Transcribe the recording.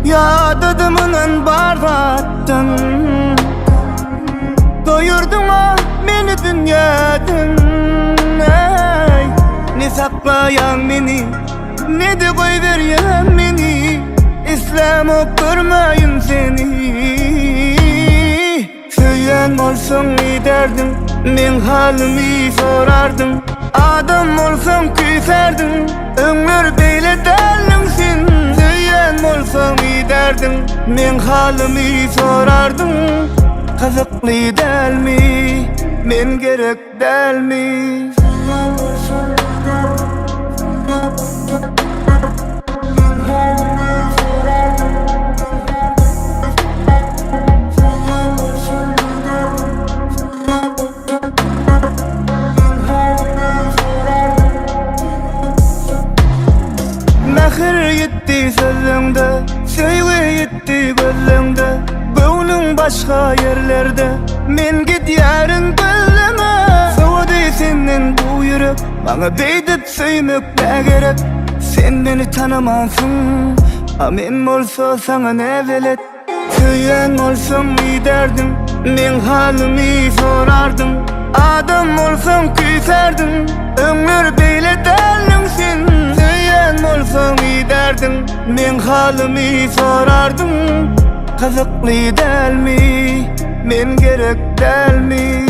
Yadadımının bardattın, doyurdun mu beni dünyadan? Ey, ne saklayan beni, ne de koyveren beni, İslam okturmayın seni. Söyleyen olsun ne derdin, men halimi sorardın. Adam olsam küserdin, ömür beyle derlimsin. Söyleyen olsam ne derdin, men halimi sorardın. Kızıklı del mi, men gerek del mi? Mehir yetti sözünde, sevgi yetti gözünde. Gönlün başka yerlerde, men gidiyorum gözleme. Soğudu senin bu yürek, bana beydip söymek ne gerek? Sen beni tanımazsın, men olsa sana ne velet? Söyleyen olsam ne derdin, men halimi sorardın. Adam olsam küserdin, ömür beyle derlimsin. Söyleyen olsam ne derdin, men halimi sorardın. Kızıklı del mi, men gerek del mi?